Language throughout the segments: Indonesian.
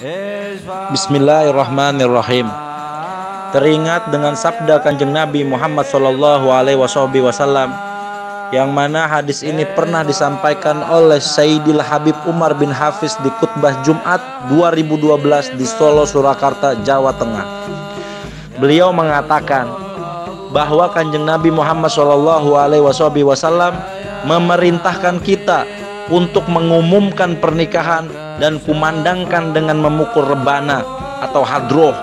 Bismillahirrahmanirrahim. Teringat dengan sabda Kanjeng Nabi Muhammad SAW, yang mana hadis ini pernah disampaikan oleh Sayyidil Habib Umar bin Hafiz di khutbah Jumat 2012 di Solo, Surakarta, Jawa Tengah. Beliau mengatakan bahwa Kanjeng Nabi Muhammad SAW memerintahkan kita untuk mengumumkan pernikahan dan kumandangkan dengan memukul rebana atau hadroh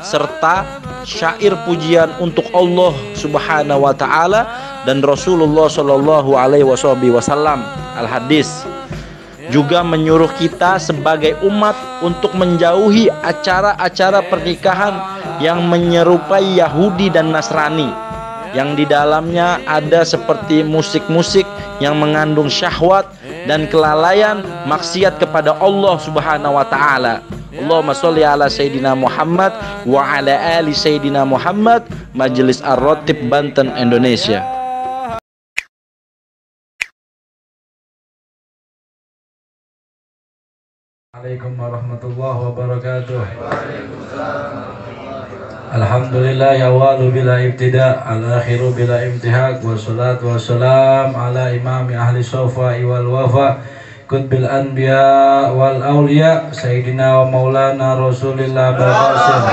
serta syair pujian untuk Allah Subhanahu wa taala dan Rasulullah Shallallahu alaihi wasallam. Al-hadis juga menyuruh kita sebagai umat untuk menjauhi acara-acara pernikahan yang menyerupai Yahudi dan Nasrani, yang di dalamnya ada seperti musik-musik yang mengandung syahwat dan kelalaian maksiat kepada Allah Subhanahu wa taala. Allahumma sholli ala Sayyidina Muhammad wa ala ali Sayyidina Muhammad. Majelis Ar-Ratib, Banten, Indonesia. Assalamualaikum warahmatullahi wabarakatuh. Alhamdulillah ya walu bila ibtida al-akhiru bila imtihak wassalatu wassalam ala imami ahli sofa wal wafa kutbil anbiya wal awliya sayyidina wa maulana rasulillah babasim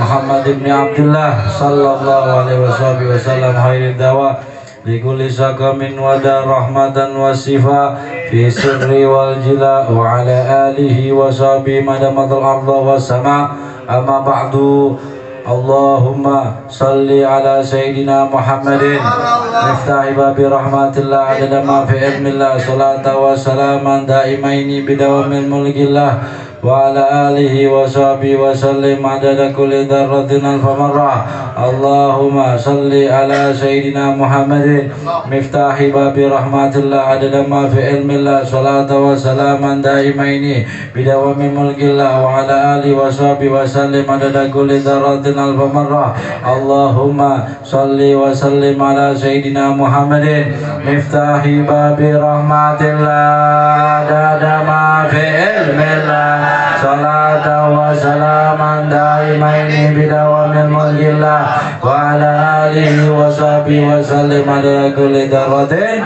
Muhammad ibn Abdullah sallallahu alaihi wasallam khairid dawa likulli sakamin wada rahmatan wasifa fi sirri wal jila wa ala alihi wa sahbihi madamatul arda was sama amma ba'du. Allahumma salli ala Sayyidina Muhammadin miftahi babi rahmatillah adada ma fi ilmillah salata wa salaman daimaini bidawamil mulkillah wa ala alihi wa sahbihi wa sallim adada kulli darratin alfamarrah. Allahumma salli ala Sayyidina Muhammadin miftahi babi rahmatillah adada ma fi ilmillah salata wa salaman daimaini bidawamil mulkillah wa ala alihi wa sahbihi wa sallim adada kulli darratin al-famarrah. Allahumma salli wa sallim ala Sayyidina Muhammadin miftahi babi rahmatillah dada ma fi ilmillah salata wa salaman daimaini bidawamil mulkillah wa ala alihi wa sahbihi wa sallim ala kulli darratin.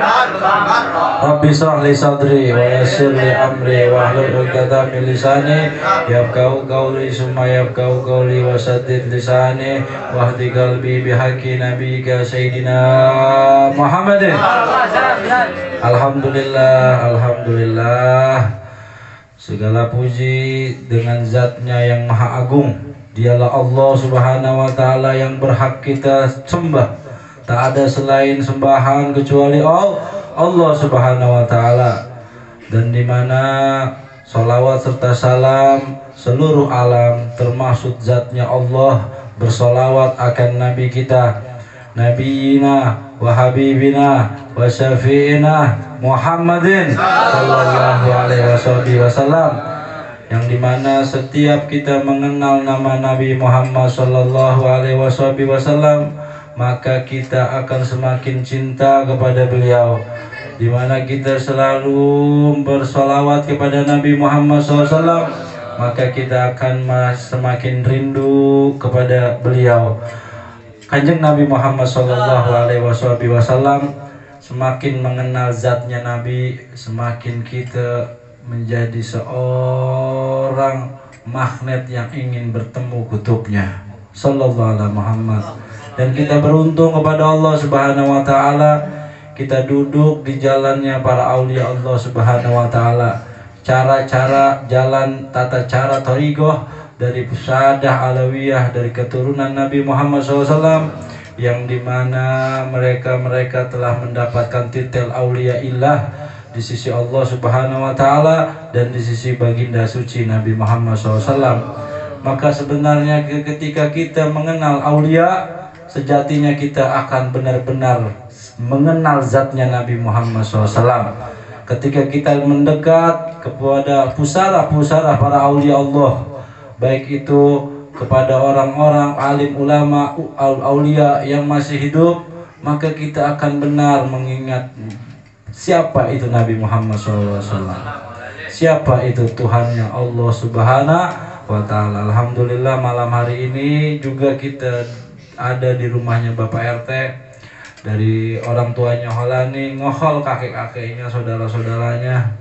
Rabbi shrah li sadri wa yassir li amri wa hlul 'uqdatam min lisani yafqahu qawli summa yafqahu qawli wa saddid lisani wahdi qalbi bihaqqi nabiyyika sayyidina Muhammadin. Alhamdulillah, alhamdulillah. Segala puji dengan zatnya yang maha agung. Dialah Allah Subhanahu wa ta'ala yang berhak kita sembah. Tak ada selain sembahan kecuali Allah Subhanahu wa ta'ala. Dan dimana salawat serta salam seluruh alam termasuk zatnya Allah bersolawat akan Nabi kita, Nabiyina wa Habibina wa Syafi'ina Muhammadin sallallahu alaihi wasallam, yang dimana setiap kita mengenal nama Nabi Muhammad sallallahu alaihi wasallam maka kita akan semakin cinta kepada beliau, dimana kita selalu bersolawat kepada Nabi Muhammad SAW maka kita akan semakin rindu kepada beliau. Kanjeng Nabi Muhammad sallallahu alaihi wasallam, semakin mengenal zatnya Nabi, semakin kita menjadi seorang magnet yang ingin bertemu kutubnya sallallahu alaihi Muhammad. Dan kita beruntung kepada Allah Subhanahu wa ta'ala, kita duduk di jalannya para aulia Allah Subhanahu wa ta'ala. Cara-cara jalan, tata cara thariqah dari Pusadah Alawiyah, dari keturunan Nabi Muhammad SAW, yang dimana mereka telah mendapatkan titel aulia illah di sisi Allah Subhanahu wa ta'ala dan di sisi baginda suci Nabi Muhammad SAW. Maka sebenarnya ketika kita mengenal aulia, sejatinya kita akan benar-benar mengenal zatnya Nabi Muhammad SAW. Ketika kita mendekat kepada pusara-pusara para aulia Allah, baik itu kepada orang-orang alim ulama aulia yang masih hidup, maka kita akan benar mengingat siapa itu Nabi Muhammad SAW, siapa itu Tuhannya Allah Subhanahu wa ta'ala. Alhamdulillah malam hari ini juga kita ada di rumahnya Bapak RT. Dari orang tuanya Holani, ngohol kakek-kakeknya, saudara-saudaranya,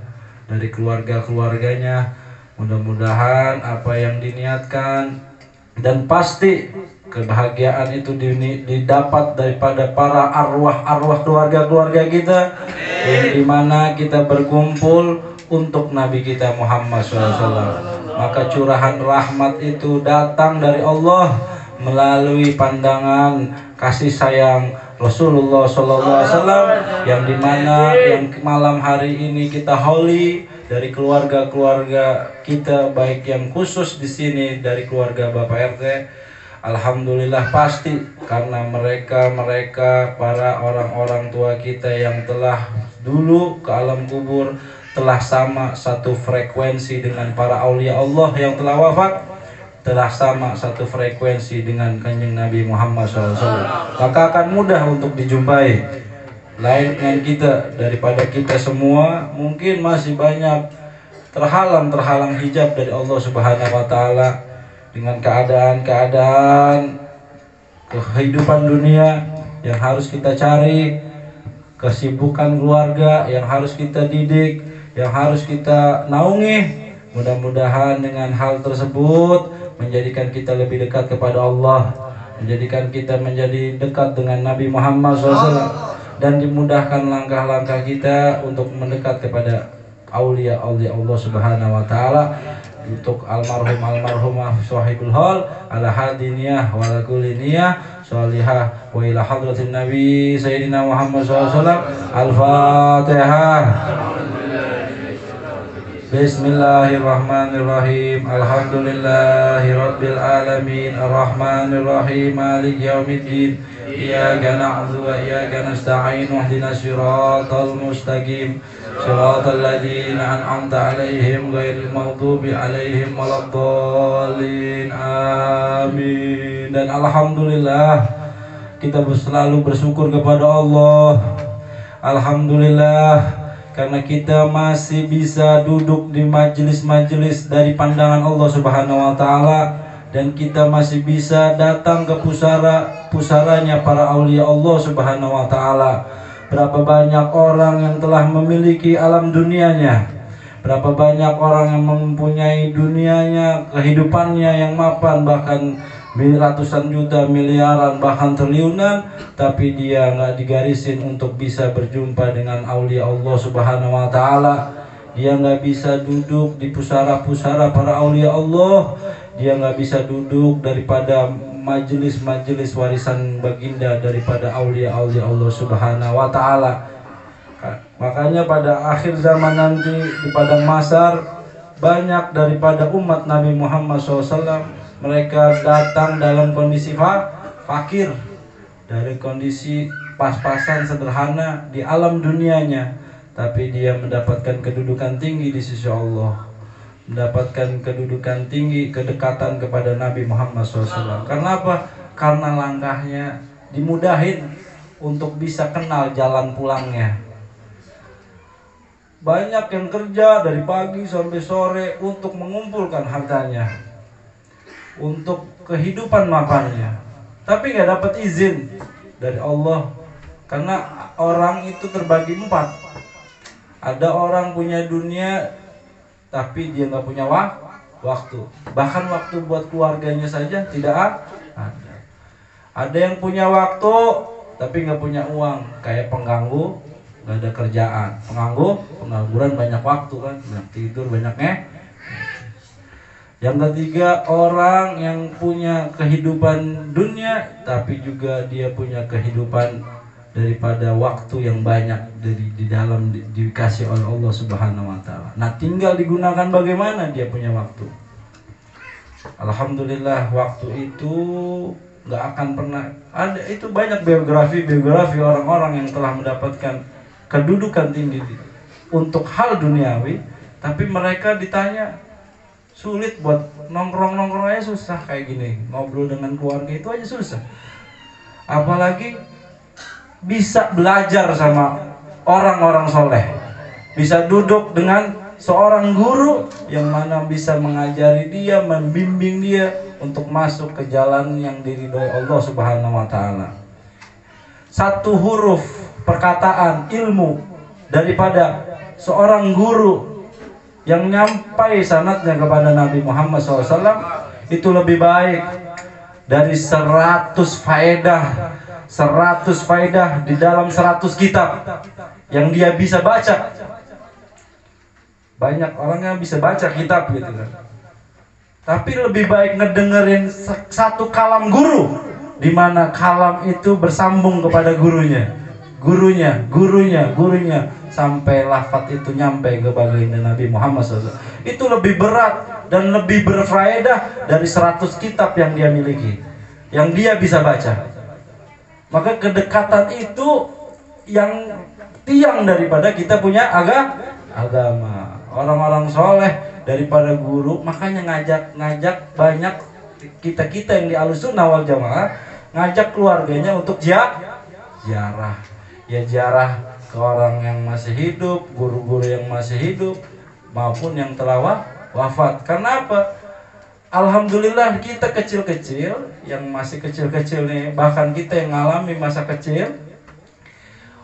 dari keluarga-keluarganya. Mudah-mudahan apa yang diniatkan dan pasti kebahagiaan itu didapat daripada para arwah-arwah keluarga-keluarga kita, yang dimana kita berkumpul untuk Nabi kita Muhammad SAW. Maka curahan rahmat itu datang dari Allah melalui pandangan kasih sayang Rasulullah SAW, yang dimana yang malam hari ini kita holy dari keluarga-keluarga kita, baik yang khusus di sini dari keluarga Bapak RT. Alhamdulillah pasti karena mereka para orang-orang tua kita yang telah dulu ke alam kubur telah sama satu frekuensi dengan para aulia Allah yang telah wafat, telah sama satu frekuensi dengan Kanjeng Nabi Muhammad SAW. Maka akan mudah untuk dijumpai. Lain dengan kita, daripada kita semua mungkin masih banyak terhalang hijab dari Allah Subhanahu wa Ta'ala dengan keadaan kehidupan dunia yang harus kita cari, kesibukan keluarga yang harus kita didik, yang harus kita naungi. Mudah-mudahan dengan hal tersebut menjadikan kita lebih dekat kepada Allah, menjadikan kita menjadi dekat dengan Nabi Muhammad SAW, dan dimudahkan langkah-langkah kita untuk mendekat kepada aulia Allah Subhanahu wa Ta'ala. Untuk almarhumah sahibul hal ala hadiniyah wa ala kulli niyah sholihah wa ila hadratin Nabi Sayyidina Muhammad SAW. Al-Fatihah. Bismillahirrahmanirrahim. Alhamdulillahi rabbil alamin, arrahmanirrahim, maliki yaumiddin. Iyyaka na'budu wa iyyaka nasta'in, ihdinas siratal mustaqim, siratal ladzina an'amta 'alaihim ghairil maghdubi 'alaihim waladdallin. Amin. Dan alhamdulillah kita selalu bersyukur kepada Allah. Alhamdulillah karena kita masih bisa duduk di majelis-majelis dari pandangan Allah Subhanahu wa Ta'ala, dan kita masih bisa datang ke pusaranya para aulia Allah Subhanahu wa Ta'ala. Berapa banyak orang yang telah memiliki alam dunianya, berapa banyak orang yang mempunyai dunianya, kehidupannya yang mapan, bahkan ratusan juta, miliaran, bahkan triliunan, tapi dia nggak digarisin untuk bisa berjumpa dengan aulia Allah Subhanahu wa Ta'ala. Dia nggak bisa duduk di pusara-pusara para aulia Allah. Dia nggak bisa duduk daripada majelis-majelis warisan baginda daripada aulia-aulia Allah Subhanahu wa Ta'ala. Makanya pada akhir zaman nanti di padang mahsyar, banyak daripada umat Nabi Muhammad SAW, mereka datang dalam kondisi fakir, dari kondisi pas-pasan sederhana di alam dunianya, tapi dia mendapatkan kedudukan tinggi di sisi Allah, mendapatkan kedudukan tinggi, kedekatan kepada Nabi Muhammad SAW. Karena apa? Karena langkahnya dimudahin untuk bisa kenal jalan pulangnya. Banyak yang kerja dari pagi sampai sore untuk mengumpulkan hartanya, untuk kehidupan makannya, tapi nggak dapat izin dari Allah. Karena orang itu terbagi 4. Ada orang punya dunia tapi dia nggak punya waktu, bahkan waktu buat keluarganya saja tidak ada. Ada yang punya waktu tapi nggak punya uang, kayak pengganggu, nggak ada kerjaan. Pengangguran banyak waktu kan, banyak tidur, banyaknya. Yang ketiga, orang yang punya kehidupan dunia tapi juga dia punya kehidupan daripada waktu yang banyak di dalam dikasih oleh Allah Subhanahu wa Ta'ala. Nah, tinggal digunakan bagaimana dia punya waktu. Alhamdulillah, waktu itu nggak akan pernah ada. Itu banyak biografi orang-orang yang telah mendapatkan kedudukan tinggi untuk hal duniawi, tapi mereka ditanya sulit buat nongkrong aja susah, kayak gini ngobrol dengan keluarga itu aja susah, apalagi bisa belajar sama orang-orang soleh, bisa duduk dengan seorang guru yang mana bisa mengajari dia, membimbing dia untuk masuk ke jalan yang diridhoi Allah Subhanahu wa taala. Satu huruf perkataan ilmu daripada seorang guru yang nyampai sanadnya kepada Nabi Muhammad SAW itu lebih baik dari 100 faedah di dalam 100 kitab yang dia bisa baca. Banyak orang yang bisa baca kitab gitu kan, tapi lebih baik ngedengerin satu kalam guru, di mana kalam itu bersambung kepada gurunya sampai lafaz itu nyampe ke baginda Nabi Muhammad SAW. Itu lebih berat dan lebih berfaedah dari 100 kitab yang dia miliki, yang dia bisa baca. Maka kedekatan itu yang tiang daripada kita punya agama. Orang-orang soleh daripada guru, makanya ngajak banyak kita yang di Ahlussunnah wal Jamaah, ngajak keluarganya untuk ziarah. Ya ziarah ke orang yang masih hidup, guru-guru yang masih hidup maupun yang telah wafat. Karena apa? Alhamdulillah kita kecil-kecil, yang masih kecil-kecil nih, bahkan kita yang ngalami masa kecil,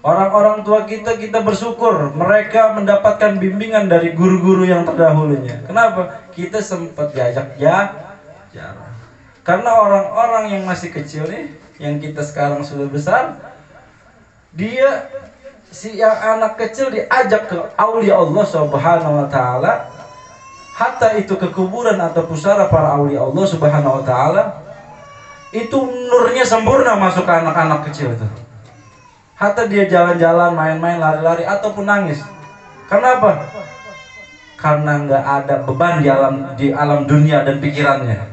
orang-orang tua kita bersyukur mereka mendapatkan bimbingan dari guru-guru yang terdahulunya. Kenapa? Kita sempat diajak ziarah. Karena orang-orang yang masih kecil nih, yang kita sekarang sudah besar, dia yang anak kecil diajak ke aulia Allah Subhanahu wa taala, hatta itu ke kuburan atau pusara para aulia Allah Subhanahu wa taala, itu nurnya sempurna masuk ke anak-anak kecil itu. Hatta dia jalan-jalan, main-main, lari-lari ataupun nangis. Karena apa? Karena nggak ada beban di alam dunia dan pikirannya.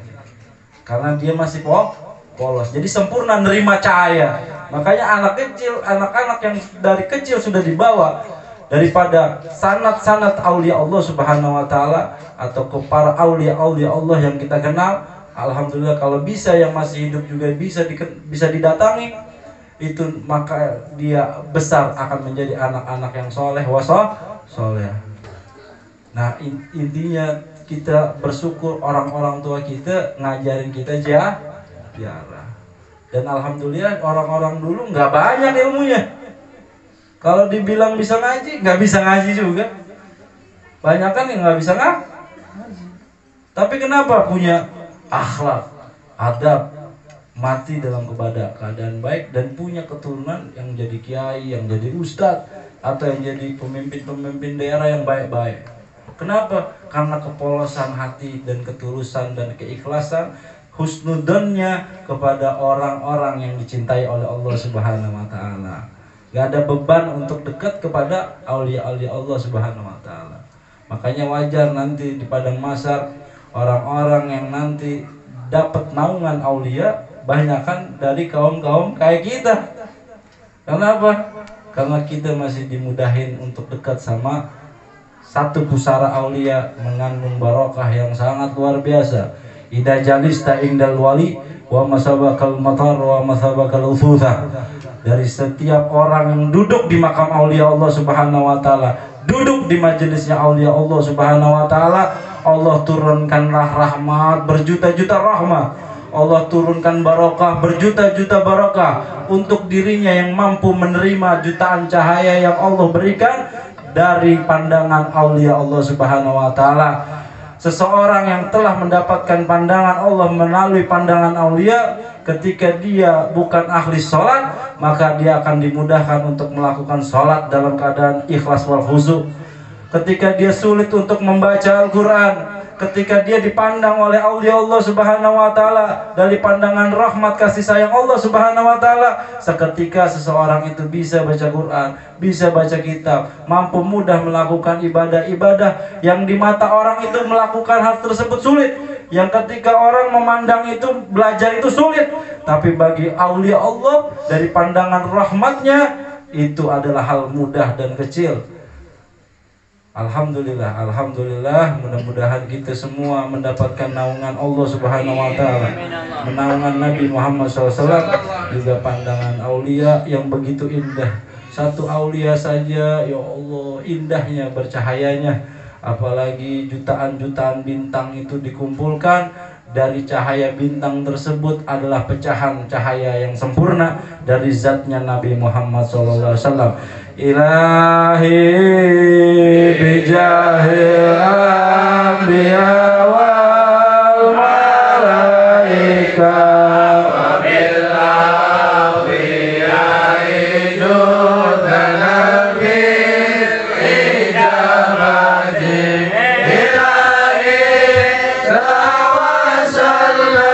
Karena dia masih polos. Jadi sempurna nerima cahaya. Makanya anak-anak yang dari kecil sudah dibawa daripada sanad-sanad aulia Allah Subhanahu wa taala atau ke para aulia Allah yang kita kenal. Alhamdulillah kalau bisa yang masih hidup juga bisa didatangi, itu maka dia besar akan menjadi anak-anak yang soleh soleh. Nah intinya kita bersyukur orang-orang tua kita ngajarin kita ziarah. Dan alhamdulillah orang-orang dulu nggak banyak ilmunya. Kalau dibilang bisa ngaji, nggak bisa ngaji juga. Banyak kan yang nggak bisa ngaji. Tapi kenapa punya akhlak, adab, mati dalam keadaan baik, dan punya keturunan yang jadi kiai, yang jadi ustadz, atau yang jadi pemimpin daerah yang baik-baik. Kenapa? Karena kepolosan hati dan ketulusan dan keikhlasan, husnudonnya kepada orang-orang yang dicintai oleh Allah Subhanahu wa taala. Gak ada beban untuk dekat kepada aulia-aulia Allah Subhanahu wa taala. Makanya wajar nanti di padang mahsyar orang-orang yang nanti dapat naungan aulia banyakkan dari kaum-kaum kayak kita. Kenapa? Karena kita masih dimudahin untuk dekat sama satu pusara aulia, mengandung barokah yang sangat luar biasa. Idza jalista indal wali wa masabakal matar wa masabakal uthutha. Dari setiap orang yang duduk di makam aulia Allah Subhanahu wa taala, duduk di majelisnya aulia Allah Subhanahu wa taala, Allah turunkanlah rahmat berjuta-juta rahmat. Allah turunkan barokah berjuta-juta barokah untuk dirinya yang mampu menerima jutaan cahaya yang Allah berikan dari pandangan aulia Allah Subhanahu wa taala. Seseorang yang telah mendapatkan pandangan Allah melalui pandangan aulia, ketika dia bukan ahli sholat, maka dia akan dimudahkan untuk melakukan sholat dalam keadaan ikhlas wal khusyuk. Ketika dia sulit untuk membaca Al-Quran, ketika dia dipandang oleh aulia Allah Subhanahu wa taala dari pandangan rahmat kasih sayang Allah Subhanahu wa taala, seketika seseorang itu bisa baca Quran, bisa baca kitab, mampu mudah melakukan ibadah-ibadah yang di mata orang itu melakukan hal tersebut sulit, yang ketika orang memandang itu belajar itu sulit, tapi bagi aulia Allah dari pandangan rahmatnya itu adalah hal mudah dan kecil. Alhamdulillah, mudah-mudahan kita semua mendapatkan naungan Allah Subhanahu wa taala, naungan Nabi Muhammad SAW, juga pandangan aulia yang begitu indah. Satu aulia saja, ya Allah, indahnya bercahayanya. apalagi jutaan-jutaan bintang itu dikumpulkan, dari cahaya bintang tersebut adalah pecahan cahaya yang sempurna dari zatnya Nabi Muhammad SAW. Ilahi bijahil anbiya wal malaika wa bil awliya judana bil ijabati ilahi tawassalna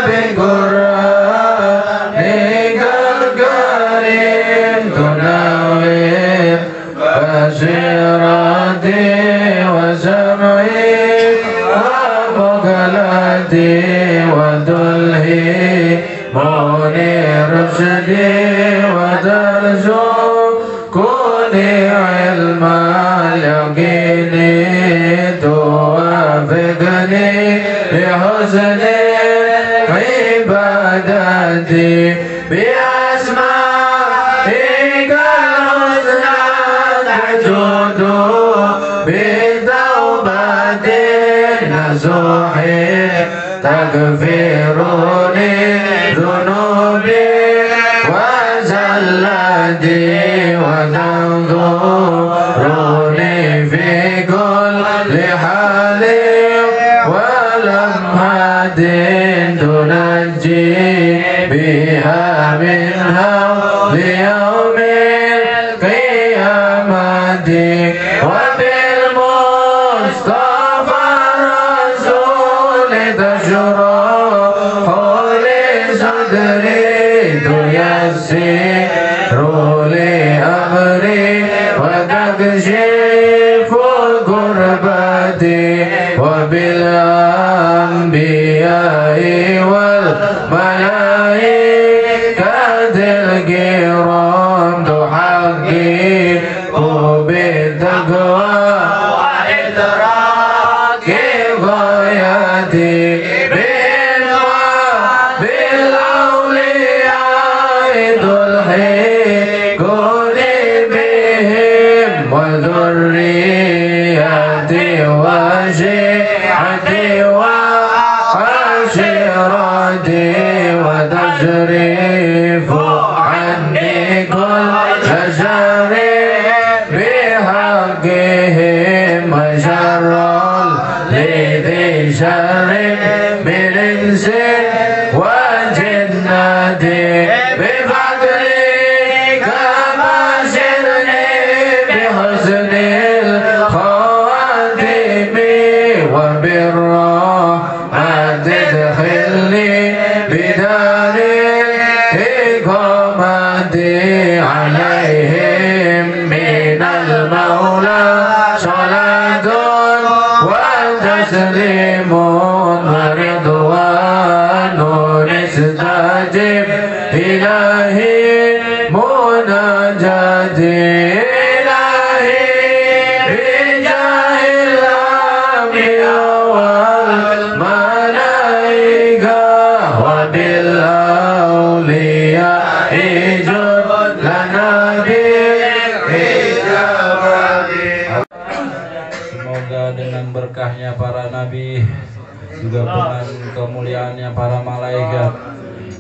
bi qur'ani karim tunawir basirati wa sam'i wa maqalati wa dulhi munir syadi wa darzu kuni ilmal yaqini tuwafiqni bi husni ibadati bi asma'ika husna tajudu bi taubatin nasuhi takfiruni dhunubi wa zallati wa tanzuruni fi kulli hali wa lamhatin tunajji biha min hawli yawmil qiyamati wa bil mustafa rasuli tashrahu li sadri tuyassiru li amri wa takshifu kurbati wa bil anbiya'i wal malaikatil kiram tuhaqqiqu bitaqwa wa idraki ghayati bil awliya'i tulhiquni bihim wa dhurriyyati wa syi'ati wa ashirati wa tajrifu anni kulla sharrin bihaqqihim wa sharral lidhi sharrin min insin wa jinnati bifadlika bashirni bihusnil khawatimi wa birrahmati adkhilni bidari iqamati alaihim minal mawla salatun wa taslimun wa ridwanun istajib ilahi munajati ilahi bijahil anbiya wal malaika wa bil awliya ijud lana bil ijabati. Semoga dengan berkahnya para nabi, juga dengan kemuliaannya para malaikat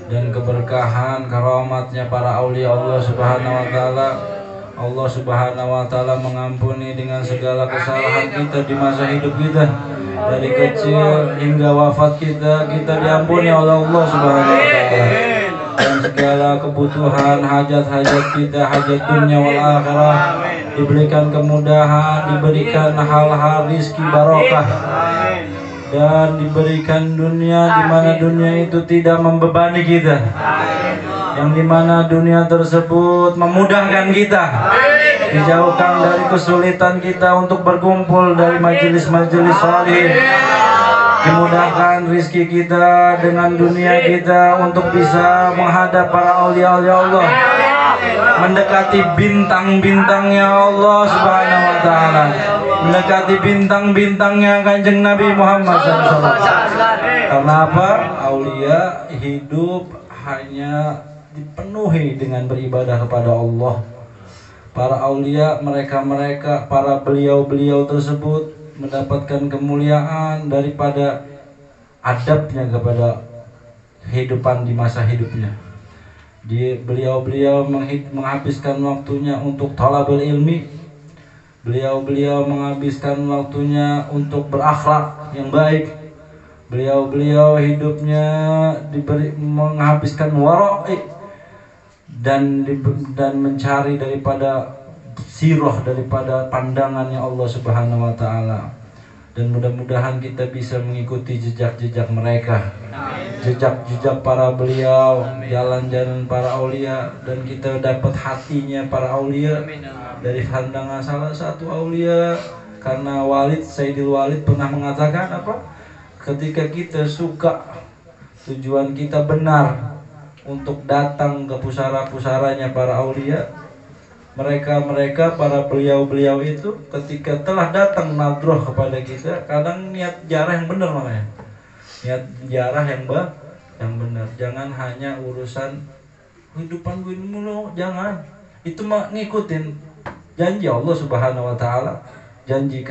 dan keberkahan karamatnya para aulia Allah Subhanahu wa taala, Allah Subhanahu wa taala mengampuni dengan segala kesalahan kita di masa hidup kita, dari kecil hingga wafat kita diampuni oleh Allah Subhanahu wa taala, dan segala kebutuhan hajat-hajat kita, hajat dunia wal akhirah diberikan kemudahan, diberikan hal-hal rizki barokah, dan diberikan dunia di mana dunia itu tidak membebani kita, yang dimana dunia tersebut memudahkan kita, dijauhkan dari kesulitan kita untuk berkumpul dari majelis-majelis sholihin, dimudahkan rizki kita dengan dunia kita untuk bisa menghadap para aulia-aulia Allah, mendekati bintang-bintangnya Allah Subhanahu wa taala, mendekati bintang-bintangnya Kanjeng Nabi Muhammad SAW. Karena apa? Aulia hidup hanya dipenuhi dengan beribadah kepada Allah. Para aulia, mereka-mereka, para beliau-beliau tersebut mendapatkan kemuliaan daripada adabnya kepada kehidupan di masa hidupnya. Beliau-beliau menghabiskan waktunya untuk talabul ilmi. Beliau-beliau menghabiskan waktunya untuk berakhlak yang baik. Beliau-beliau hidupnya menghabiskan wara'i dan mencari daripada sirah, daripada pandangannya Allah Subhanahu wa taala. Dan mudah-mudahan kita bisa mengikuti jejak-jejak mereka, jejak-jejak para beliau, jalan-jalan para aulia, dan kita dapat hatinya para aulia dari pandangan salah satu aulia. Karena Sayyidil Walid pernah mengatakan apa? Ketika kita suka, tujuan kita benar untuk datang ke pusara-pusaranya para aulia, mereka para beliau-beliau itu ketika telah datang nadroh kepada kita, kadang niat jarah yang benar, makanya niat jarah yang benar. Jangan hanya urusan kehidupan gue mulu, jangan. Itu mah ngikutin janji Allah Subhanahu wa taala, janji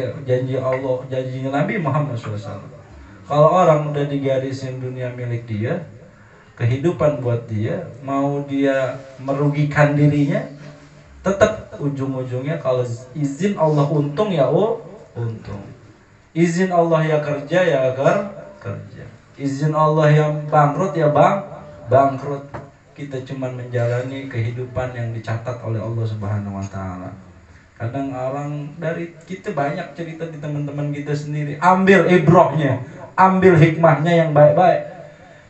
Allah, janji Nabi Muhammad SAW. Kalau orang udah digarisin dunia milik dia, kehidupan buat dia, mau dia merugikan dirinya, tetap ujung-ujungnya kalau izin Allah untung ya untung. Izin Allah ya kerja ya kerja. Izin Allah yang bangkrut ya bangkrut. Kita cuma menjalani kehidupan yang dicatat oleh Allah Subhanahu wa taala. Kadang orang dari kita banyak cerita di teman-teman kita sendiri. Ambil ibrahnya, ambil hikmahnya yang baik-baik.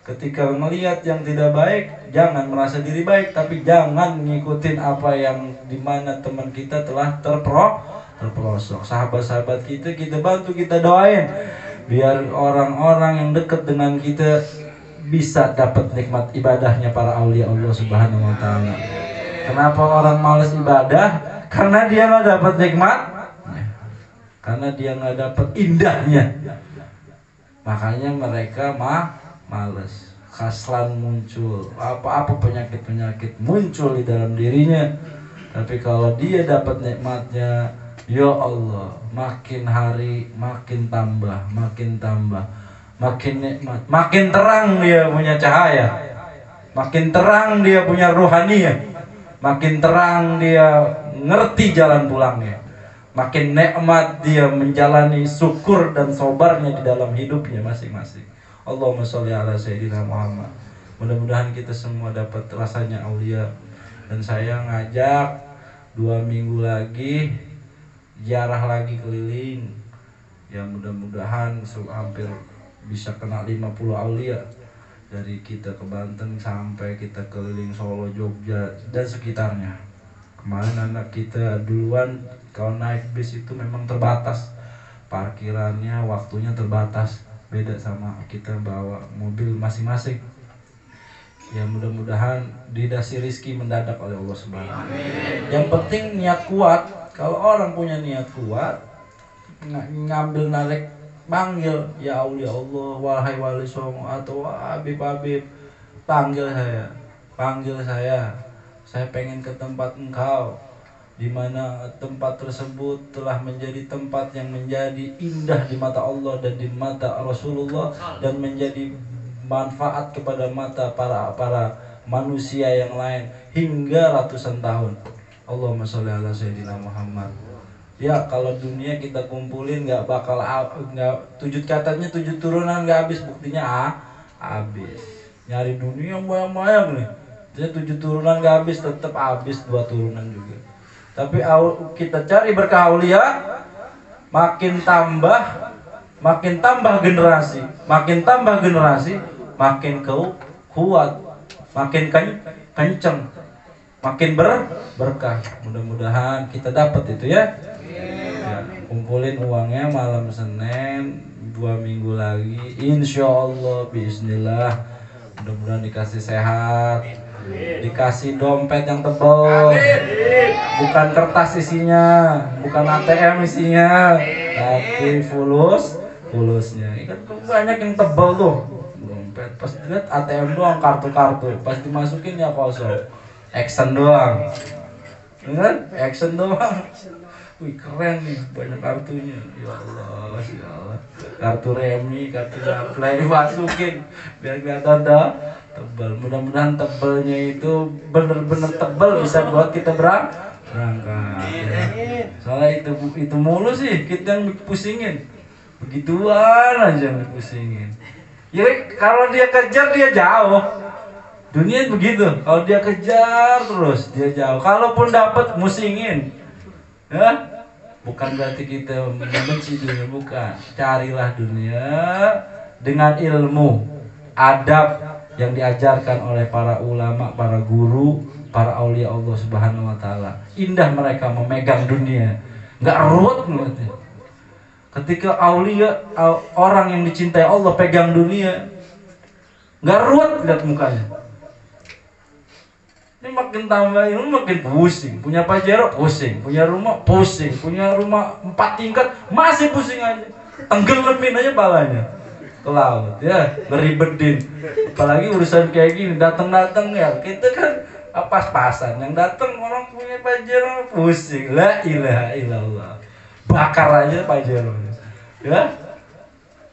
Ketika melihat yang tidak baik, jangan merasa diri baik, tapi jangan ngikutin apa yang dimana teman kita telah terperosok. Sahabat-sahabat kita bantu, kita doain biar orang-orang yang dekat dengan kita bisa dapat nikmat ibadahnya para aulia Allah Subhanahu wa taala. Kenapa orang malas ibadah? Karena dia nggak dapat nikmat, karena dia nggak dapat indahnya. Makanya mereka males, kaslan muncul, apa-apa penyakit-penyakit muncul di dalam dirinya. Tapi kalau dia dapat nikmatnya, ya Allah, makin hari makin tambah, makin nikmat, makin terang dia punya cahaya, makin terang dia punya ruhaniyah, makin terang dia ngerti jalan pulangnya, makin nikmat dia menjalani syukur dan sabarnya di dalam hidupnya masing-masing. Allahumma sholli ala Sayyidina Muhammad. Mudah-mudahan kita semua dapat rasanya aulia. Dan saya ngajak 2 minggu lagi ziarah lagi keliling. Ya mudah-mudahan hampir bisa kena 50 aulia. Dari kita ke Banten sampai kita keliling Solo, Jogja dan sekitarnya. Kemarin anak kita duluan, kalau naik bis itu memang terbatas, parkirannya waktunya terbatas, beda sama kita bawa mobil masing-masing. Ya mudah-mudahan didasi rizki mendadak oleh Allah Subhanahu. Yang penting niat kuat. Kalau orang punya niat kuat, ngambil narik, panggil ya aulia Allah, wahai wali songo atau habib-habib, panggil saya pengen ke tempat engkau, di mana tempat tersebut telah menjadi tempat yang menjadi indah di mata Allah dan di mata Rasulullah, dan menjadi manfaat kepada mata para manusia yang lain hingga ratusan tahun. Allahumma sholli ala Sayyidina Muhammad. Ya kalau dunia kita kumpulin nggak bakal katanya 7 turunan nggak habis, buktinya habis. Nyari dunia yang banyak-banyak nih, 7 turunan nggak habis, tetap habis 2 turunan juga. Tapi kita cari berkah aulia, makin tambah generasi, makin kuat, makin kenceng, makin berkah. Mudah-mudahan kita dapat itu ya. Kumpulin uangnya malam Senin, 2 minggu lagi, insya Allah, bismillah. Mudah-mudahan dikasih sehat, dikasih dompet yang tebal, bukan kertas isinya, bukan ATM isinya, tapi fulusnya. Kan banyak yang tebal tuh dompet, pas lihat ATM doang, kartu-kartu, pas dimasukin ya kosong, action doang. kan? Action doang. Wih keren nih, banyak kartunya. Ya Allah, ya Allah. Kartu remi, kartu play masukin biar kelihatan dah tebal. Mudah-mudahan tebelnya itu bener-bener tebal bisa buat kita berangkat. Ya. Soalnya itu mulu sih kita yang pusingin. Begituan aja yang pusingin. Ya kalau dia kejar dia jauh. Dunia begitu. Kalau dia kejar terus dia jauh. Kalaupun dapat musingin. Ya, bukan berarti kita membenci dunia, bukan. Carilah dunia dengan ilmu, adab yang diajarkan oleh para ulama, para guru, para aulia Allah Subhanahu wa taala. Indah mereka memegang dunia. Enggak ruwet ngeliatnya. Ketika aulia orang yang dicintai Allah pegang dunia, enggak ruwet lihat mukanya. Ini makin tambah ilmu makin pusing. Punya Pajero pusing, punya rumah pusing, punya rumah 4 tingkat masih pusing aja. Tenggelamin aja palanya ke laut ya, ngeribetin. Apalagi urusan kayak gini datang-datang ya, kita kan pas-pasan. Yang datang orang punya Pajero pusing. La ilaha illallah. Bakar aja Pajero. Ya.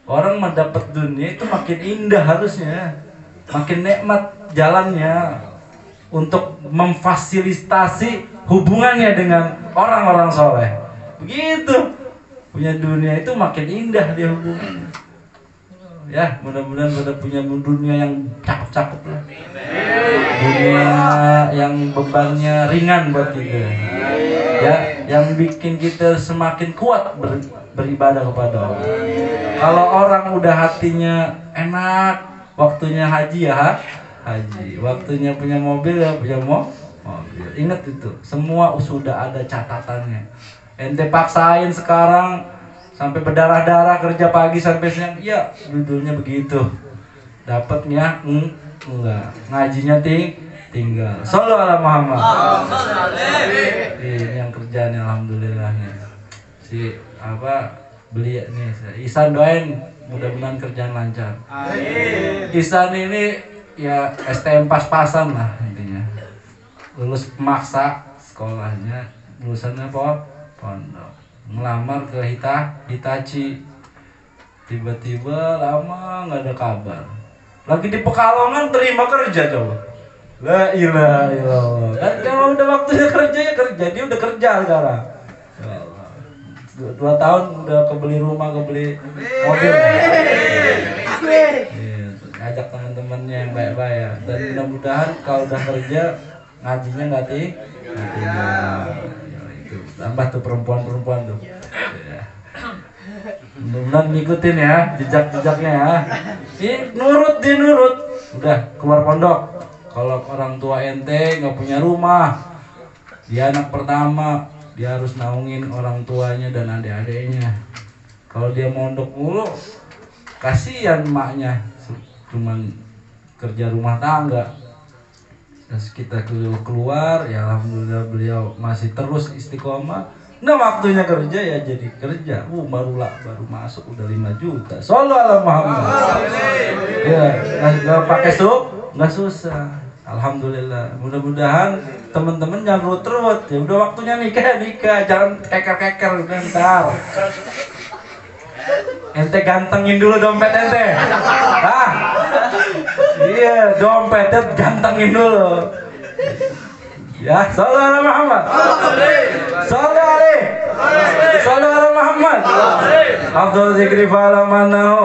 Orang mendapat dunia itu makin indah harusnya. Makin nikmat jalannya. Untuk memfasilitasi hubungannya dengan orang-orang soleh. Begitu. Punya dunia itu makin indah dia hubungannya. Ya, mudah-mudahan pada punya dunia yang cakep-cakep lah. Dunia yang bebannya ringan buat kita. Ya, yang bikin kita semakin kuat beribadah kepada Allah. Kalau orang udah hatinya enak, waktunya haji ya haji, waktunya punya mobil ya punya mobil. Ingat itu, semua sudah ada catatannya. Ente paksain sekarang sampai berdarah-darah kerja pagi sampai siang, ya judulnya begitu. Dapatnya enggak, ngajinya tinggal. Shallallahu ala Muhammad. Ini yang kerjanya alhamdulillahnya. Si beli nih, Ihsan doain mudah-mudahan kerjaan lancar. Amin. Ihsan ini ya STM pas-pasan lah intinya. Lulus maksa sekolahnya, lulusannya pondok. Ngelamar ke Hitachi. Tiba-tiba lama nggak ada kabar. Lagi di Pekalongan terima kerja coba. La ilaha illallah. Kan kalau udah waktunya kerja ya kerja, dia udah kerja sekarang. Ya Allah. 2 tahun udah kebeli rumah, kebeli mobil. Ajak teman-temannya yang baik-baik dan mudah-mudahan kalau udah kerja ngajinya nggak tinggal. Itu tambah tuh perempuan tuh ya. Mudah-mudahan ngikutin ya jejak-jejaknya ya. Dia nurut udah keluar pondok. Kalau orang tua ente nggak punya rumah, dia anak pertama, dia harus naungin orang tuanya dan adik-adiknya. Kalau dia mondok mulu kasihan emaknya, cuman kerja rumah tangga. Terus kita keluar ya alhamdulillah beliau masih terus istiqomah. Nah waktunya kerja ya jadi kerja. Baru masuk udah 5 juta. Shallallahu ala Muhammad. Ya nggak pakai nggak susah. Alhamdulillah. Mudah-mudahan teman-teman jangan ruwet. Ya udah waktunya nikah, jangan keker bentar. Ente gantengin dulu dompet ente. Iya, dompetnya gantengin dulu. Ya, sallallahu alaihi Muhammad. Sallallahu alaihi Muhammad. Afdal zikri fa'ala manahu.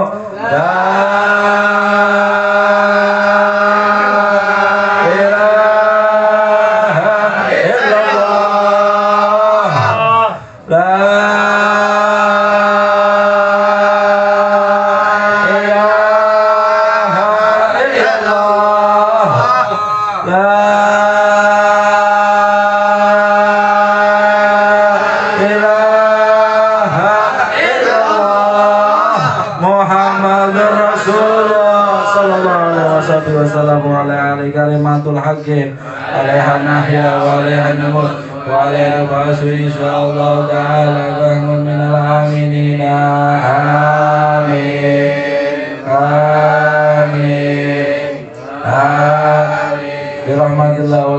alaiha nahya wa alaiha namut wa alaiha basu insyaallah ta'ala bangun minal aminina. Amin amin amin birahmatillah wa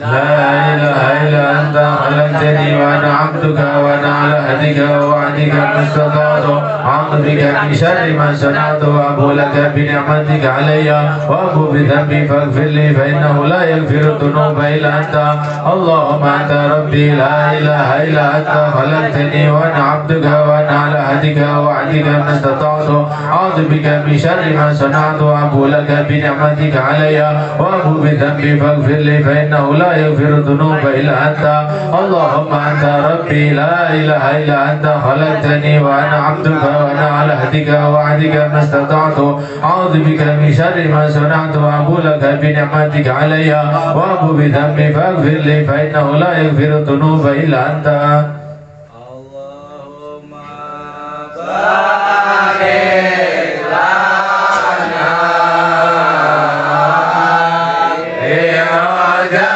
لا إله إلا أنت خلقتني وأنا عبدك وأنا على عهدك ووعدك ما استطعت أعوذ بك من شر ما صنعت وأبو لك بنعمتك علي وأبو بذنبي فاغفر لي فإنه لا يغفر الذنوب إلا أنت اللهم أنت ربي لا إله إلا أنت خلقتني وأنا عبدك وأنا على عهدك ووعدك ما استطعت أعوذ بك من شر ما صنعت وأبو لك بنعمتك علي وأبو بذنبي فاغفر لي فإنه لا يغفر الذنوب إلا أنت اللهم أنت ربي لا إله إلا أنت خلقتني وأنا عبدك وأنا على عهدك ووعدك ما استطعت أعوذ بك من شر ما صنعت وأبو لك بنعمتك علي وأبو بذنبي فاغفر لي فإنه لا يغفر الذنوب إلا أنت اللهم بارك لنا يا رجب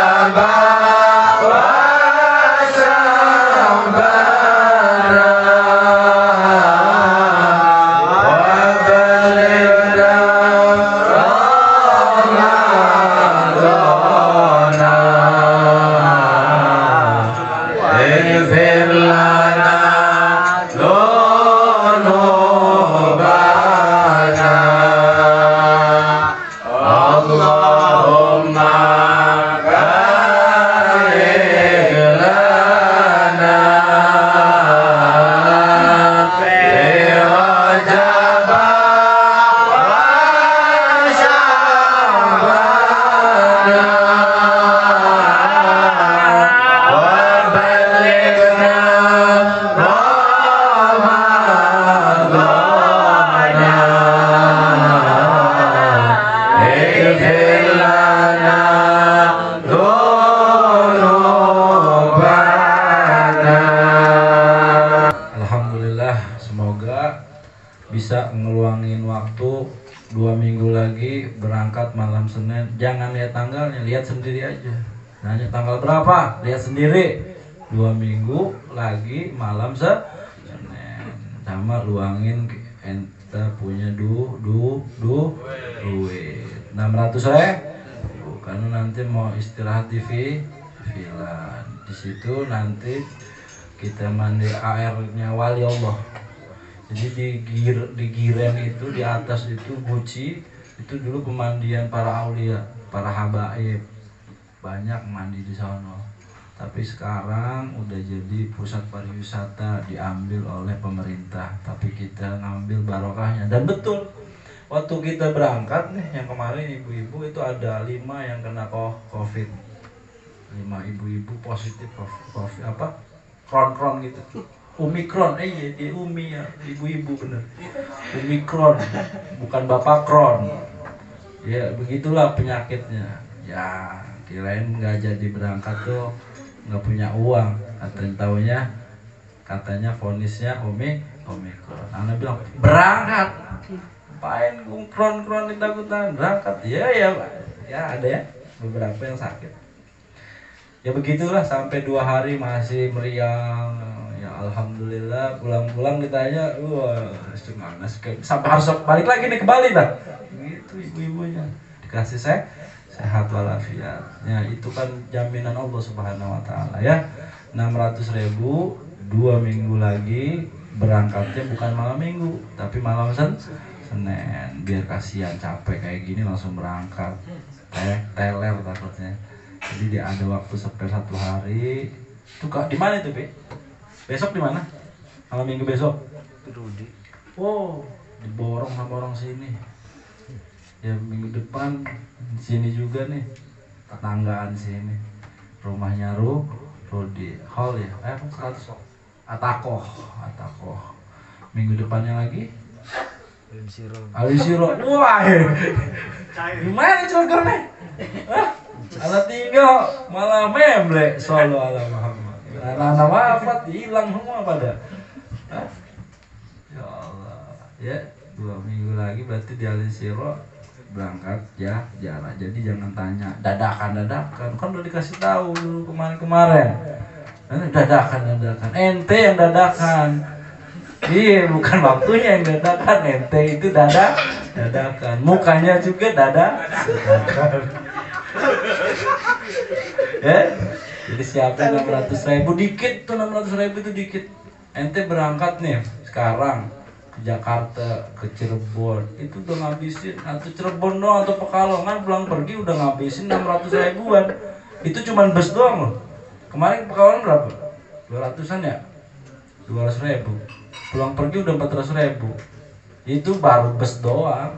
bisa ngeluangin waktu 2 minggu lagi berangkat malam Senin. Jangan lihat tanggalnya, lihat sendiri aja. Nanya tanggal berapa, lihat sendiri. 2 minggu lagi malam Senin. Sama luangin ente punya duit 600 karena nanti mau istirahat di villa. Di situ nanti kita mandi airnya wali Allah. Jadi di Giren itu di atas itu Guci itu dulu pemandian para aulia, para habaib, banyak mandi di sana. Tapi sekarang udah jadi pusat pariwisata diambil oleh pemerintah. Tapi kita ngambil barokahnya dan betul. Waktu kita berangkat nih yang kemarin ibu-ibu itu ada 5 yang kena COVID. 5 ibu-ibu positif COVID apa? Kron gitu. Omikron, iya Umi ya, ibu-ibu bener. Omikron, bukan Bapak Kron. Ya begitulah penyakitnya. Ya kirain nggak jadi berangkat tuh, nggak punya uang. Katanya vonisnya Omikron. Anak bilang berangkat. Apain kron ditakutan berangkat? Ya ada ya beberapa yang sakit. Ya begitulah sampai 2 hari masih meriang. Ya alhamdulillah pulang ditanya, wah gimana sampai harus balik lagi nih ke Bali dah. Gitu ibu-ibunya dikasih sehat walafiat. Ya itu kan jaminan Allah Subhanahu Wa Taala ya. 600.000 2 minggu lagi berangkatnya bukan malam minggu tapi malam Senin. Biar kasihan capek kayak gini langsung berangkat. Teler takutnya. Jadi dia ada waktu spare 1 hari. Itu di mana itu, Be? Besok di mana? Malam minggu besok? Rudi. Oh, diborong sama orang sini. Ya minggu depan di sini juga nih. Tetanggaan sini. Rumahnya Rudi. Hall ya. Apa 100? Atakoh. Minggu depannya lagi? Alisiro. Wah. Gimana curger nih? Hah? Anak tinggal malah memble solo ala Muhammad. Anak-anak wafat hilang semua pada. Hah? Ya Allah. Ya 2 minggu lagi berarti di Alisiro berangkat ya jalan. Jadi jangan tanya dadakan kan udah dikasih tahu dulu kemarin. Dadakan. Ente yang dadakan. Iya bukan waktunya yang dadakan. Ente itu dadakan. Mukanya juga dadakan. Jadi siapin 600.000 dikit tuh, 600.000 itu dikit. Ente berangkat nih sekarang ke Jakarta, ke Cirebon, itu udah ngabisin, atau Cirebon doang atau Pekalongan pulang pergi udah ngabisin 600.000-an. Itu cuman bus doang loh. Kemarin Pekalongan berapa? 200-an ya? 200.000. Pulang pergi udah 400.000. Itu baru bus doang,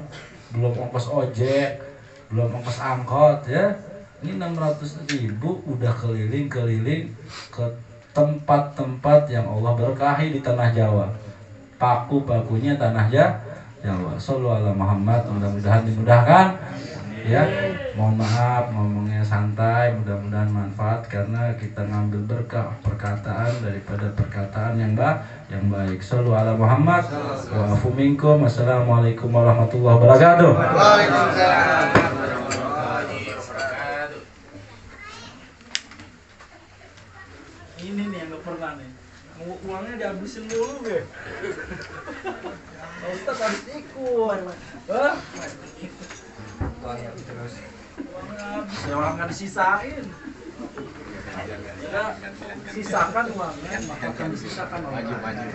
belum ongkos ojek, belum ongkos angkot ya. Ini 600.000 udah keliling-keliling ke tempat-tempat yang Allah berkahi di tanah Jawa. Paku-pakunya tanah Jawa. Shallu ala Muhammad. Mudah-mudahan dimudahkan ya. Mohon maaf ngomongnya santai, mudah-mudahan manfaat karena kita ngambil berkah perkataan daripada perkataan yang baik. Shallu ala Muhammad. Wa afu minkum. Assalamualaikum warahmatullahi wabarakatuh. Waalaikumsalam. Ini nih yang gak pernah nih, uangnya dihabisin mulu gue. Ustaz harus ikut. Uangnya terus. Uangnya habis, orang nggak disisain. Ya, sisakan uangnya, maka akan disisakan uangnya. Maju.